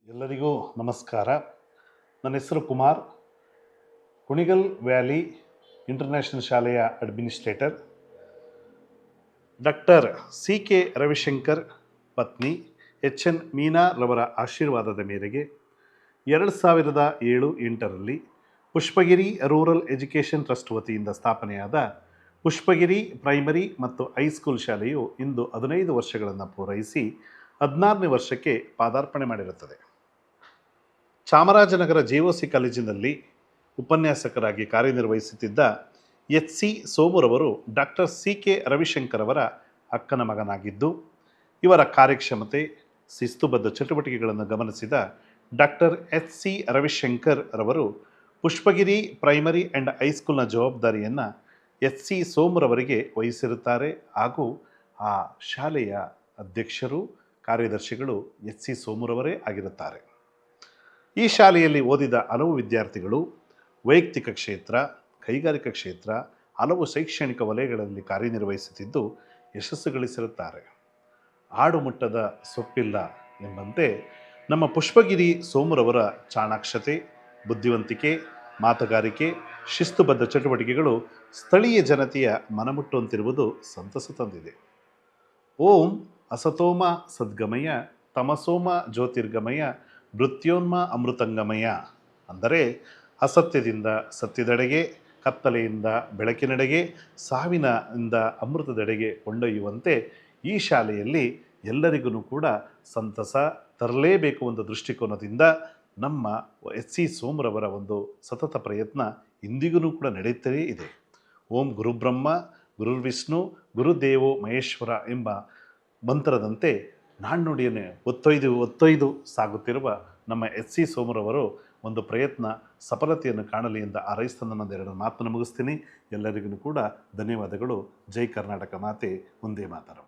ಎಲ್ಲರಿಗೂ ನಮಸ್ಕಾರ. ನನ್ನ ಹೆಸರು ಕುಮಾರ್. ಕುಣಿಗಲ್ ವ್ಯಾಲಿ ಇಂಟರ್ನ್ಯಾಷನಲ್ ಶಾಲೆಯ ಅಡ್ಮಿನಿಸ್ಟ್ರೇಟರ್. Doctor C K. ರವಿಶಂಕರ್ ಪತ್ನಿ ಎಚ್.ಎನ್. ಮೀನಾರವರ ಆಶೀರ್ವಾದದ ಮೇರೆಗೆ 2007-8ರಲ್ಲಿ ಪುಷ್ಪಗಿರಿ ರೂರಲ್ ಎಜುಕೇಷನ್ ಟ್ರಸ್ಟ್ ವತಿಯಿಂದ ಸ್ಥಾಪನೆಯಾದ ಪುಷ್ಪಗಿರಿ ಪ್ರೈಮರಿ ಮತ್ತು ಹೈಸ್ಕೂಲ್ ಶಾಲೆಯು ಇಂದು 15 ವರ್ಷಗಳನ್ನು ಪೂರೈಸಿ 16ನೇ ವರ್ಷಕ್ಕೆ ಪಾದಾರ್ಪಣೆ ಮಾಡಿರುತ್ತದೆ. ಚಾಮರಾಜನಗರ ಜೆ.ಒ.ಸಿ. ಕಾಲೇಜಿನಲ್ಲಿ ಉಪನ್ಯಾಸಕರಾಗಿ ಕಾರ್ಯನಿರ್ವಹಿಸುತ್ತಿದ್ದ ಎಚ್.ಸಿ. ಸೋಮುರವರು ಡಾಕ್ಟರ್ ಸಿ.ಕೆ. ರವಿಶಂಕರ್ ಅವರ ಅಕ್ಕನ ಮಗನಾಗಿದ್ದು, ಇವರ ಕಾರ್ಯಕ್ಷಮತೆ, ಶಿಸ್ತುಬದ್ಧ ಚಟುವಟಿಕೆಗಳನ್ನು ಗಮನಿಸಿದ ಡಾಕ್ಟರ್ ಎಚ್.ಸಿ. ರವಿಶಂಕರ್ ರವರು ಪುಷ್ಪಗಿರಿ ಪ್ರೈಮರಿ ಆ್ಯಂಡ್ ಹೈಸ್ಕೂಲ್ನ ಜವಾಬ್ದಾರಿಯನ್ನು ಎಚ್.ಸಿ. ಸೋಮುರವರಿಗೆ ವಹಿಸಿರುತ್ತಾರೆ ಹಾಗೂ ಆ ಶಾಲೆಯ ಅಧ್ಯಕ್ಷರು, ಕಾರ್ಯದರ್ಶಿಗಳು ಎಚ್.ಸಿ. ಸೋಮುರವರೇ ಆಗಿರುತ್ತಾರೆ. ಈ ಶಾಲೆಯಲ್ಲಿ ಓದಿದ ಹಲವು ವಿದ್ಯಾರ್ಥಿಗಳು ವೈಯಕ್ತಿಕ ಕ್ಷೇತ್ರ, ಕೈಗಾರಿಕಾ ಕ್ಷೇತ್ರ, ಹಲವು ಶೈಕ್ಷಣಿಕ ವಲಯಗಳಲ್ಲಿ ಕಾರ್ಯನಿರ್ವಹಿಸುತ್ತಿದ್ದು ಯಶಸ್ಸು ಗಳಿಸಿರುತ್ತಾರೆ. ಆಡುಮುಟ್ಟದ ಸೊಪ್ಪಿಲ್ಲ ಎಂಬಂತೆ ನಮ್ಮ ಪುಷ್ಪಗಿರಿ ಸೋಮುರವರ ಚಾಣಾಕ್ಷತೆ, ಬುದ್ಧಿವಂತಿಕೆ, ಮಾತುಗಾರಿಕೆ, ಶಿಸ್ತುಬದ್ಧ ಚಟುವಟಿಕೆಗಳು ಸ್ಥಳೀಯ ಜನತೆಯ ಮನಮುಟ್ಟುವಂತಿರುವುದು ಸಂತಸ ತಂದಿದೆ. ಓಂ ಅಸತೋಮ ಸದ್ಗಮಯ ತಮಸೋಮ ಜ್ಯೋತಿರ್ಗಮಯ ಮೃತ್ಯೋನ್ಮ ಅಮೃತಂಗಮಯ. ಅಂದರೆ ಅಸತ್ಯದಿಂದ ಸತ್ಯದೆಡೆಗೆ, ಕತ್ತಲೆಯಿಂದ ಬೆಳಕಿನೆಡೆಗೆ, ಸಾವಿನಿಂದ ಅಮೃತದೆಡೆಗೆ ಕೊಂಡೊಯ್ಯುವಂತೆ ಈ ಶಾಲೆಯಲ್ಲಿ ಎಲ್ಲರಿಗೂ ಕೂಡ ಸಂತಸ ತರಲೇಬೇಕು ಒಂದು ದೃಷ್ಟಿಕೋನದಿಂದ ನಮ್ಮ ಎಚ್.ಸಿ. ಸೋಮುರವರ ಒಂದು ಸತತ ಪ್ರಯತ್ನ ಇಂದಿಗೂ ಕೂಡ ನಡೆಯುತ್ತಲೇ ಇದೆ. ಓಂ ಗುರುಬ್ರಹ್ಮ ಗುರುರ್ವಿಷ್ಣು ಗುರುದೇವೋ ಮಹೇಶ್ವರ ಎಂಬ ಮಂತ್ರದಂತೆ ನಾಣ್ಣುಡಿಯನ್ನೇ ಒತ್ತೊಯ್ದು ಸಾಗುತ್ತಿರುವ ನಮ್ಮ ಎಚ್.ಸಿ. ಸೋಮುರವರು ಒಂದು ಪ್ರಯತ್ನ ಸಫಲತೆಯನ್ನು ಕಾಣಲಿ ಎಂದು ಹಾರೈಸ್ತಾ ನನ್ನದೆರಡು ಮಾತನ್ನು ಮುಗಿಸ್ತೀನಿ. ಎಲ್ಲರಿಗೂ ಕೂಡ ಧನ್ಯವಾದಗಳು. ಜೈ ಕರ್ನಾಟಕ ಮಾತೆ, ಒಂದೇ ಮಾತರಂ.